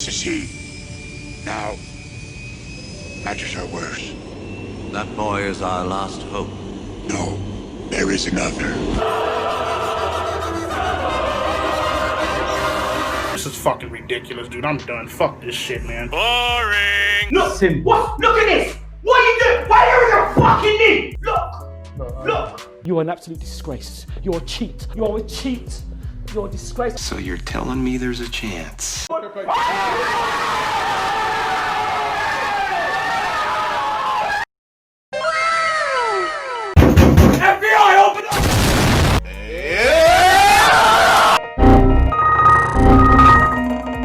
This is he. Now, matches are worse. That boy is our last hope. No, there is another. This is fucking ridiculous, dude. I'm done. Fuck this shit, man. Boring! Look, what? Look at this! What are you doing? Why are you fucking knee? Look! Look! You are an absolute disgrace. You're a cheat. You're a cheat. You're a disgrace. So you're telling me there's a chance? FBI, open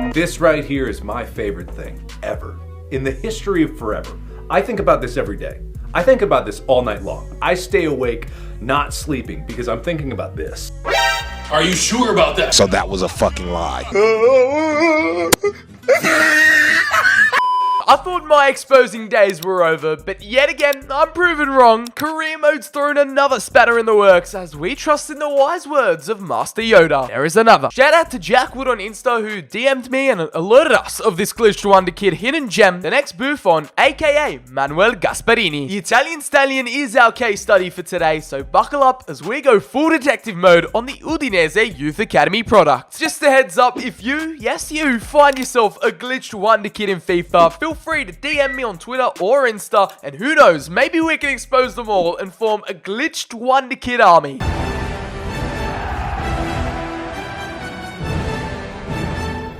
up! This right here is my favorite thing ever. In the history of forever. I think about this every day. I think about this all night long. I stay awake, not sleeping, because I'm thinking about this. Are you sure about that? So that was a fucking lie. I thought my exposing days were over, but yet again, I'm proven wrong. Career mode's thrown another spanner in the works as we trust in the wise words of Master Yoda. There is another. Shout out to Jack Wood on Insta who DM'd me and alerted us of this glitched WONDERKID hidden gem, the Next Buffon, aka Manuel Gasparini. The Italian stallion is our case study for today, so buckle up as we go full detective mode on the Udinese Youth Academy product. Just a heads up, if you, yes you, find yourself a glitched WONDERKID in FIFA, feel free to DM me on Twitter or Insta, and who knows, maybe we can expose them all and form a glitched WONDERKID army.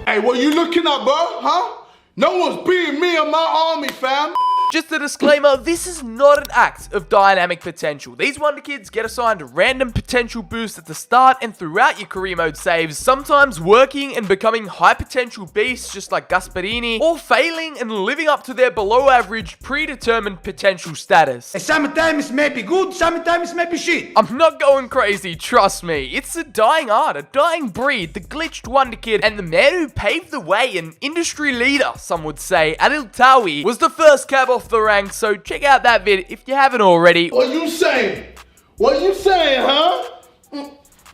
Hey, what you looking at, bro? Huh? No one's beating me and my army, fam. Just a disclaimer, this is not an act of dynamic potential. These WONDERKIDs get assigned random potential boosts at the start and throughout your career mode saves, sometimes working and becoming high potential beasts just like Gasparini, or failing and living up to their below average predetermined potential status. Sometimes it may be good, sometimes it may be shit. I'm not going crazy, trust me. It's a dying art, a dying breed, the glitched WONDERKID, and the man who paved the way, an industry leader, some would say, Adil Tawi, was the first cab off the rank, so check out that vid if you haven't already. What you saying? What you saying, huh?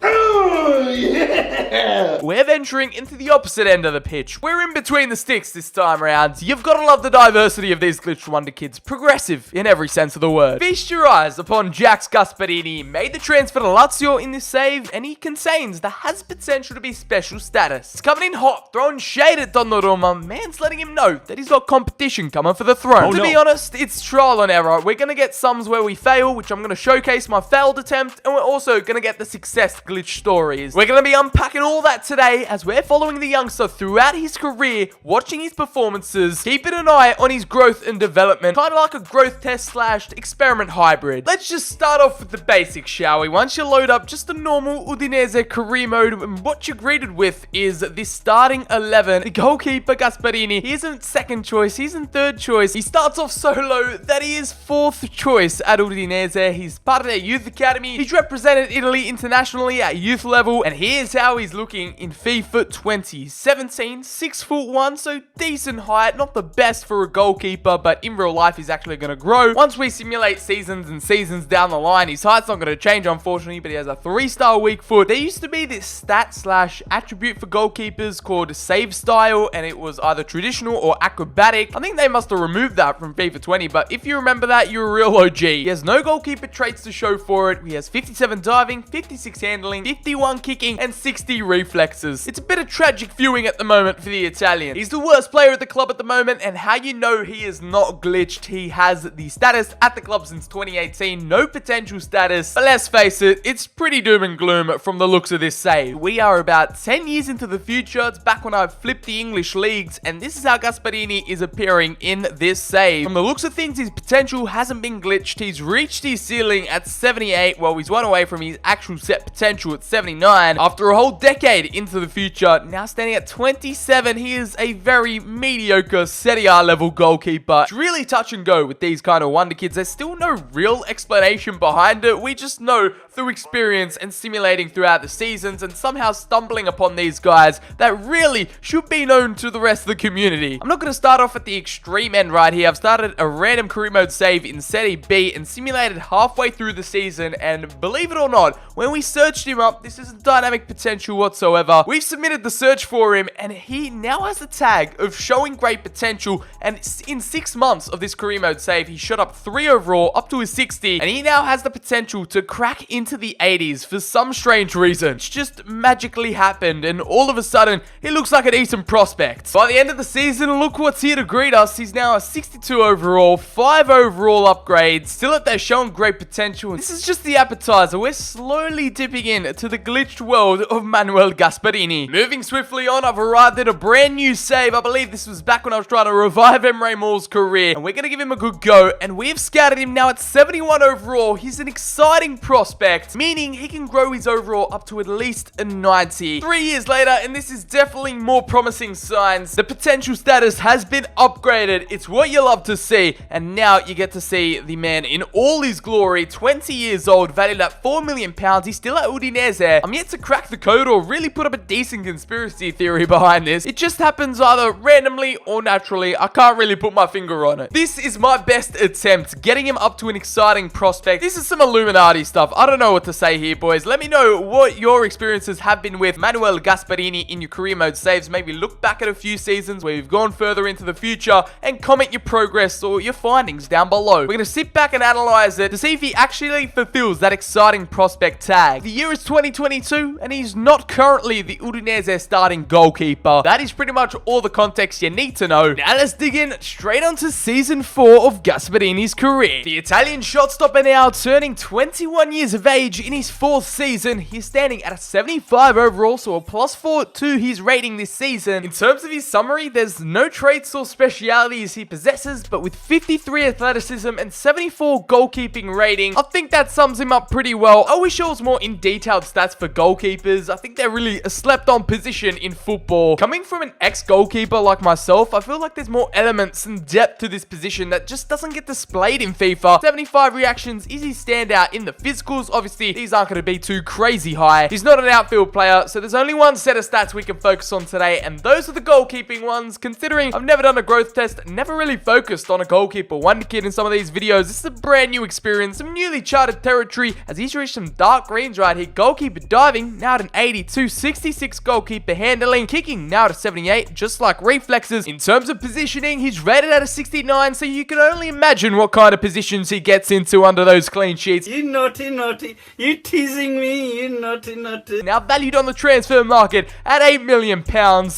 Yeah. We're venturing into the opposite end of the pitch. We're in between the sticks this time around. You've got to love the diversity of these glitched WONDERKIDs. Progressive in every sense of the word. Feast your eyes upon Jax Gasparini. Made the transfer to Lazio in this save, and he contains the has potential to be special status. He's coming in hot, throwing shade at Donnarumma. Man's letting him know that he's got competition coming for the throne. To be honest, it's trial and error. We're going to get sums where we fail, which I'm going to showcase my failed attempt, and we're also going to get the success glitch stories. We're going to be unpacking all that today as we're following the youngster throughout his career, watching his performances, keeping an eye on his growth and development, kind of like a growth test / experiment hybrid. Let's just start off with the basics, shall we? Once you load up just a normal Udinese career mode, and what you're greeted with is this starting 11. The goalkeeper Gasparini, he isn't second choice, he's in third choice. He starts off so low that he is fourth choice at Udinese. He's part of their youth academy. He's represented Italy internationally at youth level, and here's how he's looking in FIFA 2017. 6'1", so decent height, not the best for a goalkeeper, but in real life he's actually going to grow. Once we simulate seasons and seasons down the line, his height's not going to change unfortunately, but he has a 3-star weak foot. There used to be this stat / attribute for goalkeepers called save style, and it was either traditional or acrobatic. I think they must have removed that from FIFA 20, but if you remember that, you're a real OG. He has no goalkeeper traits to show for it. He has 57 diving, 56 handling, 51 kicking, and 60 reflexes. It's a bit of tragic viewing at the moment for the Italian. He's the worst player at the club at the moment, and how you know he is not glitched, he has the status at the club since 2018, no potential status, but let's face it, it's pretty doom and gloom from the looks of this save. We are about 10 years into the future. It's back when I flipped the English leagues, and this is how Gasparini is appearing in this save. From the looks of things, his potential hasn't been glitched. He's reached his ceiling at 78, while he's one away from his actual set potential at 79. After a whole decade into the future, now standing at 27, he is a very mediocre Serie A level goalkeeper. It's really touch and go with these kind of WONDERKIDs. There's still no real explanation behind it. We just know through experience and simulating throughout the seasons and somehow stumbling upon these guys that really should be known to the rest of the community. I'm not going to start off at the extreme end right here. I've started a random career mode save in Serie B and simulated halfway through the season, and believe it or not, when we searched him up. This is a dynamic potential whatsoever. We've submitted the search for him, and he now has the tag of showing great potential. And in 6 months of this career mode save, he shot up 3 overall, up to a 60, and he now has the potential to crack into the 80s for some strange reason. It's just magically happened, and all of a sudden, he looks like a decent prospect. By the end of the season, look what's here to greet us. He's now a 62 overall, 5 overall upgrades, still at there showing great potential. This is just the appetizer. We're slowly dipping into the glitched world of Manuel Gasparini. Moving swiftly on, I've arrived at a brand new save. I believe this was back when I was trying to revive Emre Mor's career, and we're going to give him a good go, and we've scouted him now at 71 overall. He's an exciting prospect, meaning he can grow his overall up to at least a 90. 3 years later, and this is definitely more promising signs. The potential status has been upgraded. It's what you love to see, and now you get to see the man in all his glory. 20 years old, valued at £4 million. He's still at Udinese. I'm yet to crack the code or really put up a decent conspiracy theory behind this. It just happens either randomly or naturally. I can't really put my finger on it. This is my best attempt, getting him up to an exciting prospect. This is some Illuminati stuff. I don't know what to say here, boys. Let me know what your experiences have been with Manuel Gasparini in your career mode saves. Maybe look back at a few seasons where you've gone further into the future and comment your progress or your findings down below. We're going to sit back and analyze it to see if he actually fulfills that exciting prospect tag. The year is 2022, and he's not currently the Udinese starting goalkeeper. That is pretty much all the context you need to know. Now let's dig in straight onto season 4 of Gasparini's career. The Italian shot stopper now turning 21 years of age in his 4th season. He's standing at a 75 overall, so a +4 to his rating this season. In terms of his summary, there's no traits or specialities he possesses, but with 53 athleticism and 74 goalkeeping rating, I think that sums him up pretty well. I wish there was more in detailed stats for goalkeepers. I think they're really a slept on position in football. Coming from an ex-goalkeeper like myself, I feel like there's more elements and depth to this position that just doesn't get displayed in FIFA. 75 reactions is his standout in the physicals. Obviously, these aren't going to be too crazy high. He's not an outfield player, so there's only one set of stats we can focus on today, and those are the goalkeeping ones. Considering I've never done a growth test, never really focused on a goalkeeper wonder kid in some of these videos, this is a brand new experience, some newly charted territory, as he's reached some dark greens right here. Goalkeeper diving, now at an 82, 66 goalkeeper handling, kicking now at a 78, just like reflexes. In terms of positioning, he's rated at a 69, so you can only imagine what kind of positions he gets into under those clean sheets. You naughty, naughty, you teasing me, you naughty, naughty. Now valued on the transfer market at £8 million,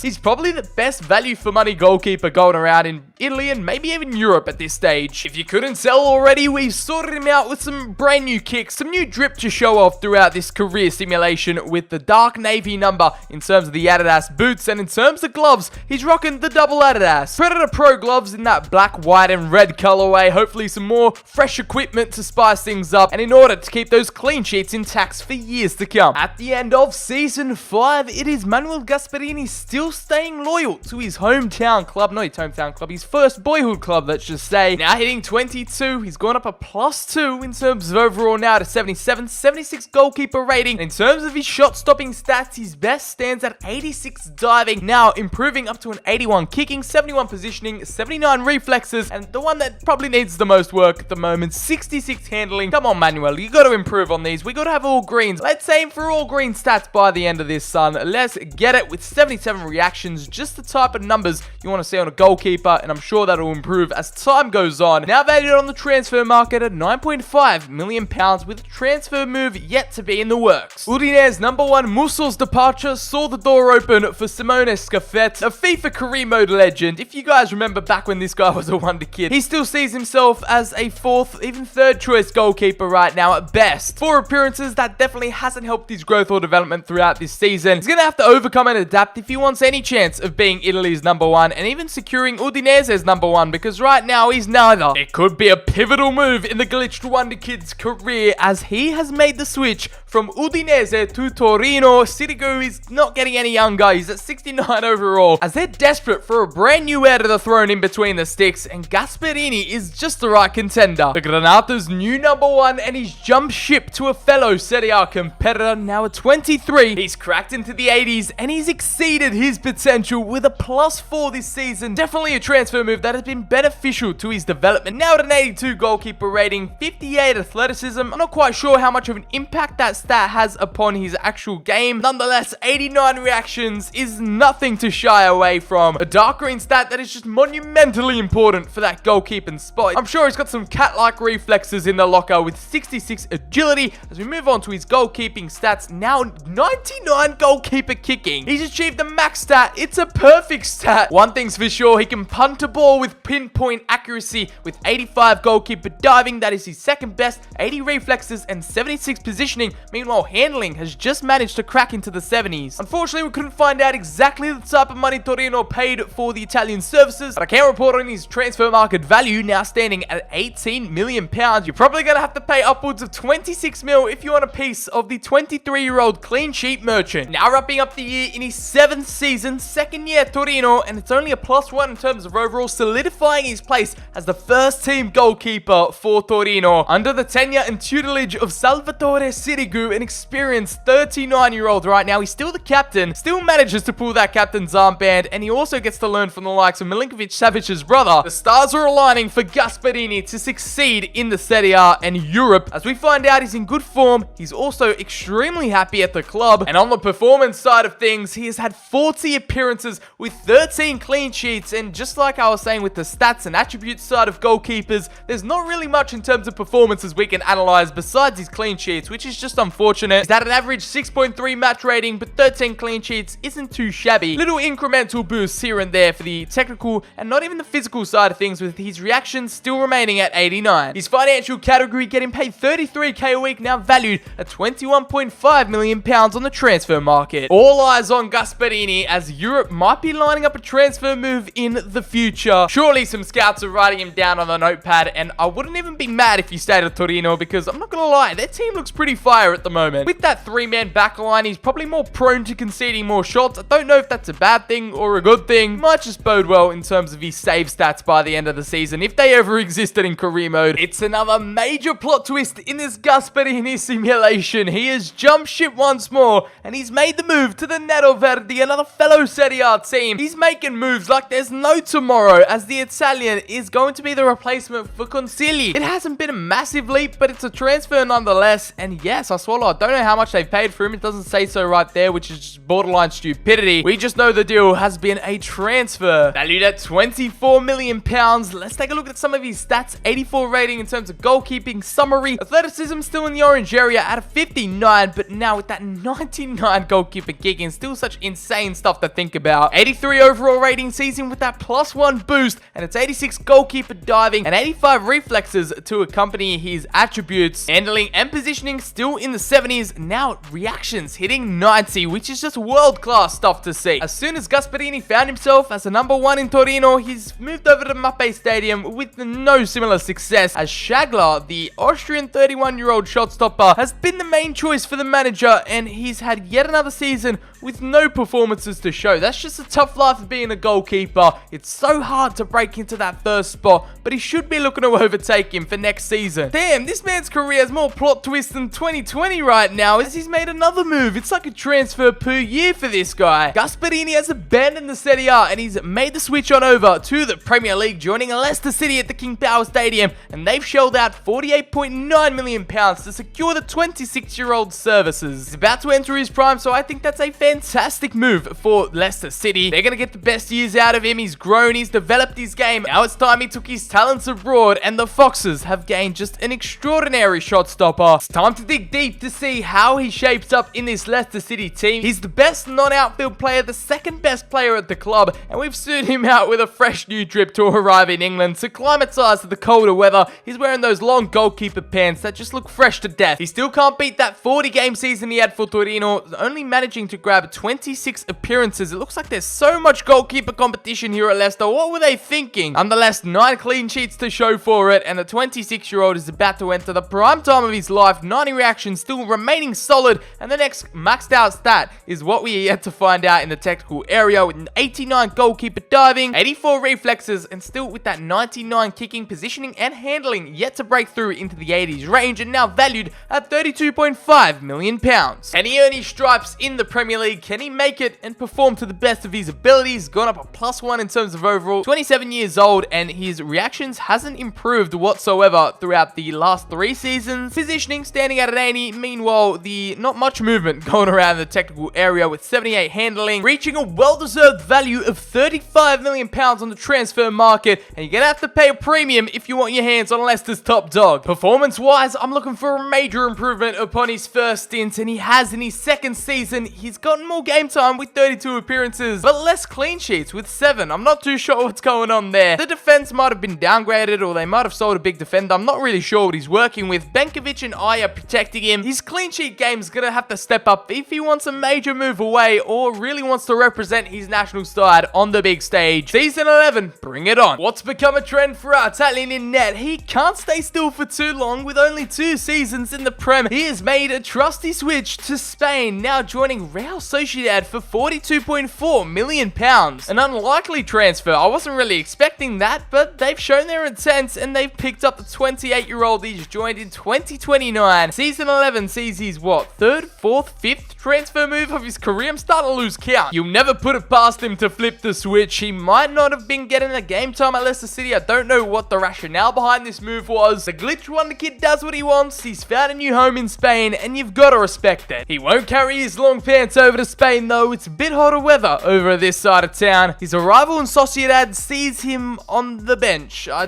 he's probably the best value for money goalkeeper going around in Italy and maybe even Europe at this stage. If you couldn't tell already, we've sorted him out with some brand new kicks, some new drip to show off throughout this career simulation with the dark navy number in terms of the Adidas boots, and in terms of gloves, he's rocking the double Adidas Predator Pro gloves in that black, white and red colorway. Hopefully some more fresh equipment to spice things up, and in order to keep those clean sheets intact for years to come. At the end of season 5, it is Manuel Gasparini still staying loyal to his hometown club, not his hometown club, his first boyhood club, let's just say. Now hitting 22, he's gone up a +2 in terms of overall now to 77, 76 goalkeeper rating. In terms of his shot stopping stats, his best stands at 86 diving, now improving up to an 81 kicking, 71 positioning, 79 reflexes, and the one that probably needs the most work at the moment, 66 handling. Come on, Manuel, you got to improve on these. We got to have all greens. Let's aim for all green stats by the end of this, son. Let's get it with 77 reactions, just the type of numbers you want to see on a goalkeeper, and I'm sure that'll improve as time goes on. Now valued on the transfer market at £9.5 million with a transfer move yet to be in the works. Udinese's number 1 Mussol's departure saw the door open for Simone Scaffet, a FIFA career mode legend. If you guys remember back when this guy was a wonder kid, he still sees himself as a 4th, even 3rd choice goalkeeper right now at best. 4 appearances, that definitely hasn't helped his growth or development throughout this season. He's going to have to overcome and adapt if he wants any chance of being Italy's number 1 and even securing Udinese's number 1, because right now he's neither. It could be a pivotal move in the glitched wonder kid's career, as he has made the switch from Udinese to Torino. Sirigu is not getting any younger. He's at 69 overall, as they're desperate for a brand new heir to the throne in between the sticks, and Gasparini is just the right contender. The Granata's new number 1, and he's jumped ship to a fellow Serie A competitor now at 23. He's cracked into the 80s, and he's exceeded his potential with a +4 this season. Definitely a transfer move that has been beneficial to his development. Now at an 82 goalkeeper rating, 58 athleticism. I'm not quite sure how much of an impact that stat has upon his actual game. Nonetheless, 89 reactions is nothing to shy away from. A dark green stat that is just monumentally important for that goalkeeping spot. I'm sure he's got some cat-like reflexes in the locker with 66 agility. As we move on to his goalkeeping stats, now 99 goalkeeper kicking. He's achieved the max stat. It's a perfect stat. One thing's for sure, he can punt a ball with pinpoint accuracy with 85 goalkeeper diving. That is his second best, 80 reflexes and 76 positioning. Meanwhile, handling has just managed to crack into the 70s. Unfortunately, we couldn't find out exactly the type of money Torino paid for the Italian services, but I can report on his transfer market value now standing at 18 million pounds. You're probably going to have to pay upwards of 26 mil if you want a piece of the 23-year-old clean sheet merchant. Now wrapping up the year in his 7th season, second year at Torino, and it's only a +1 in terms of overall, solidifying his place as the first team goalkeeper for Torino. Under the tenure and tutelage of Salvatore Sirigu, an experienced 39-year-old right now, he's still the captain, still manages to pull that captain's armband, and he also gets to learn from the likes of Milinkovic-Savic's brother. The stars are aligning for Gasparini to succeed in the Serie A and Europe. As we find out, he's in good form. He's also extremely happy at the club, and on the performance side of things, he has had 40 appearances with 13 clean sheets, and just like I was saying with the stats and attributes side of goalkeepers, there's not really much in terms of performances we can analyze besides his clean sheets, which is just unfortunate. He's had an average 6.3 match rating, but 13 clean sheets isn't too shabby. Little incremental boosts here and there for the technical and not even the physical side of things, with his reactions still remaining at 89. His financial category getting paid 33k a week, now valued at 21.5 million pounds on the transfer market. All eyes on Gasparini as Europe might be lining up a transfer move in the future. Surely some scouts are writing him down on the notepad, and I wouldn't even be mad if he stayed at Torino, because I'm not gonna lie, their team looks pretty fire at the moment. With that 3-man backline, he's probably more prone to conceding more shots. I don't know if that's a bad thing or a good thing. Might just bode well in terms of his save stats by the end of the season, if they ever existed in career mode. It's another major plot twist in this Gasparini simulation. He has jumped ship once more, and he's made the move to the Nero Verdi, another fellow Serie A team. He's making moves like there's no tomorrow, as the Italian is going to be the replacement for Consigli. It hasn't been a massive leap, but it's a transfer nonetheless, and yes, I swallow. I don't know how much they've paid for him. It doesn't say so right there, which is just borderline stupidity. We just know the deal has been a transfer. Valued at 24 million pounds. Let's take a look at some of his stats. 84 rating in terms of goalkeeping summary. Athleticism still in the orange area at a 59, but now with that 99 goalkeeper kicking, still such insane stuff to think about. 83 overall rating season with that +1 boost, and it's 86 goalkeeper diving and 85 reflexes to accompany his attributes. Handling and positioning still in the 70s. Now reactions hitting 90, which is just world-class stuff to see. As soon as Gasparini found himself as a #1 in Torino, he's moved over to Mappe Stadium with no similar success, as Schagler, the Austrian 31-year-old shot stopper, has been the main choice for the manager, and he's had yet another season with no performances to show. That's just a tough life of being a goalkeeper. It's so hard to break into that first spot, but he should be looking to overtake him for next season. Damn, this man's career has more plot twists than 2020 right now, as he's made another move. It's like a transfer per year for this guy. Gasparini has abandoned the Serie A, and he's made the switch on over to the Premier League, joining Leicester City at the King Power Stadium, and they've shelled out 48.9 million pounds to secure the 26-year-old services. He's about to enter his prime, so I think that's a fantastic move for Leicester City. They're going to get the best years out of him. He's grown, he's developed his game. Now it's time he took his talents abroad, and the Foxes have gained just an extraordinary shot stopper. It's time to dig deep to see how he shapes up in this Leicester City team. He's the best non-outfield player, the second best player at the club, and we've suited him out with a fresh new drip to arrive in England to climatize to the colder weather. He's wearing those long goalkeeper pants that just look fresh to death. He still can't beat that 40-game season he had for Torino, only managing to grab 26 appearances. It looks like there's so much goalkeeper competition here at Leicester. What were they thinking? Nonetheless, 9 clean sheets to show for it, and the 26-year-old is about to enter the prime time of his life. 90 reactions still remaining solid, and the next maxed out stat is what we are yet to find out in the technical area, with an 89 goalkeeper diving, 84 reflexes, and still with that 99 kicking, positioning, and handling yet to break through into the 80s range, and now valued at 32.5 million pounds. And he earned his stripes in the Premier League League. Can he make it and perform to the best of his abilities? Gone up a +1 in terms of overall. 27 years old, and his reactions hasn't improved whatsoever throughout the last 3 seasons. Positioning standing at an 80. Meanwhile, the not much movement going around the technical area with 78 handling, reaching a well-deserved value of £35 million on the transfer market, and you're gonna have to pay a premium if you want your hands on Leicester's top dog. Performance-wise, I'm looking for a major improvement upon his first stint, and he has in his second season. He's gotten more game time with 32 appearances, but less clean sheets with 7. I'm not too sure what's going on there. The defense might have been downgraded, or they might have sold a big defender. I'm not really sure what he's working with. Benkovic and I are protecting him. His clean sheet game's gonna have to step up if he wants a major move away or really wants to represent his national side on the big stage. Season 11, bring it on. What's become a trend for our Italian in net? He can't stay still for too long. With only 2 seasons in the Prem, he has made a trusty switch to Spain, now joining Real Sociedad for £42.4 million. An unlikely transfer. I wasn't really expecting that, but they've shown their intent and they've picked up the 28-year-old. He's joined in 2029. Season 11 sees his, what, 3rd, 4th, 5th transfer move of his career? I'm starting to lose count. You'll never put it past him to flip the switch. He might not have been getting the game time at Leicester City. I don't know what the rationale behind this move was. The glitch wonder kid does what he wants. He's found a new home in Spain, and you've got to respect it. He won't carry his long pants over to Spain, though. It's a bit hotter weather over this side of town. His arrival in Sociedad sees him on the bench. I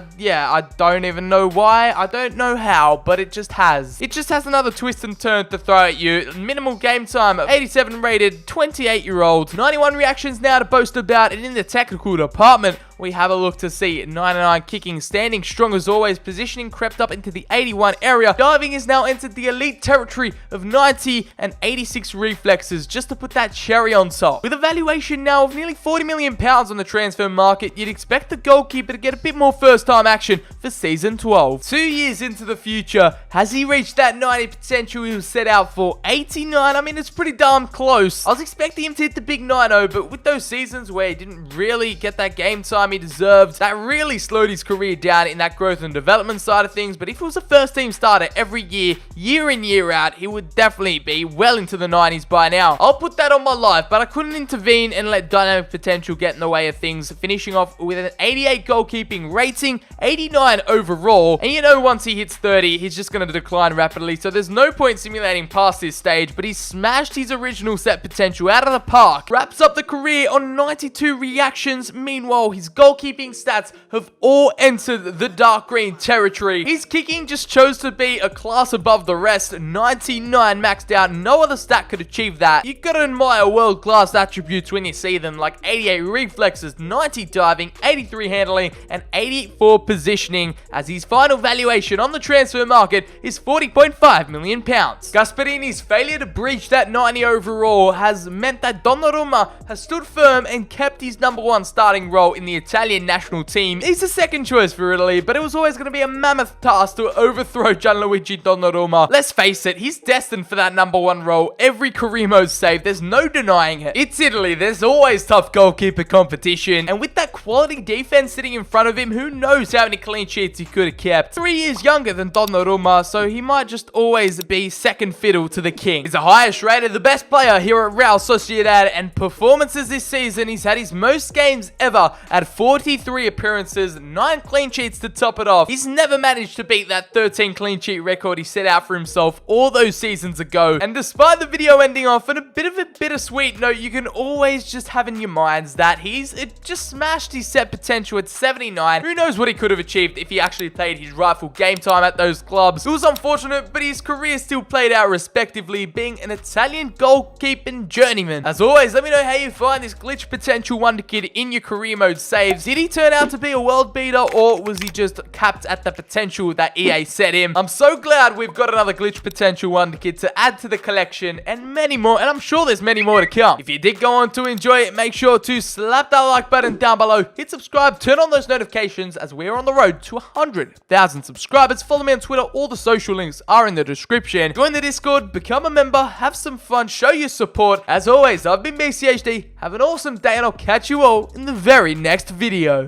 don't even know why. I don't know how, but it just has. It just has another twist and turn to throw at you. Minimal game time, 87 rated, 28-year-old. 91 reactions now to boast about, and in the technical department, we have a look to see 99 kicking, standing strong as always, positioning crept up into the 81 area, diving has now entered the elite territory of 90 and 86 reflexes, just to put that cherry on top. With a valuation now of nearly £40 million on the transfer market, you'd expect the goalkeeper to get a bit more first-time action for season 12. 2 years into the future, has he reached that 90 potential he was set out for? 89, I mean, it's pretty darn close. I was expecting him to hit the big 90, but with those seasons where he didn't really get that game time he deserved, that really slowed his career down in that growth and development side of things. But if he was a first team starter every year, year in, year out, he would definitely be well into the 90s by now. I'll put that on my life, but I couldn't intervene and let dynamic potential get in the way of things, finishing off with an 88 goalkeeping rating, 89 overall, and you know, once he hits 30, he's just going to decline rapidly, so there's no point simulating past this stage. But he smashed his original set potential out of the park, wraps up the career on 92 reactions. Meanwhile, his goalkeeping stats have all entered the dark green territory. His kicking just chose to be a class above the rest, 99 maxed out. No other stat could achieve that. You gotta admire world-class attributes when you see them, like 88 reflexes, 90 diving, 83 handling, and 84 positioning, as his final valuation on the transfer market is £40.5 million. Gasparini's failure to breach that 90 overall has meant that Donnarumma has stood firm and kept his #1 starting role in the Italian national team. He's the second choice for Italy, but it was always going to be a mammoth task to overthrow Gianluigi Donnarumma. Let's face it, he's destined for that #1 role. Every career mode save, there's no denying it. It's Italy, there's always tough goalkeeper competition, and with that quality defense sitting in front of him, who knows how many clean sheets he could have kept. 3 years younger than Donnarumma, so he might just always be second fiddle to the king. He's the highest rated, the best player here at Real Sociedad, and performances this season, he's had his most games ever at 43 appearances, 9 clean sheets to top it off. He's never managed to beat that 13 clean sheet record he set out for himself all those seasons ago. And despite the video ending off on a bit of a bittersweet note, you can always just have in your minds that he's just smashed his set potential at 79. Who knows what he could have achieved if he actually played his rightful game time at those clubs. It was unfortunate, but his career still played out respectively, being an Italian goalkeeping journeyman. As always, let me know how you find this glitch potential wonder kid in your career mode saves. Did he turn out to be a world beater, or was he just capped at the potential that EA set him? I'm so glad we've got another glitch potential wonder kid to add to the collection, and many more, and I'm sure there's many more to come. If you did go on to enjoy it, make sure to slap that like button down below, hit subscribe, turn on those notifications, as we're on the road to 100,000 subscribers. Follow me on Twitter, all the social links are in the description. Join the Discord, become a member, have some fun, show your support. As always, I've been BCHD, have an awesome day, and I'll catch you all in the very next video.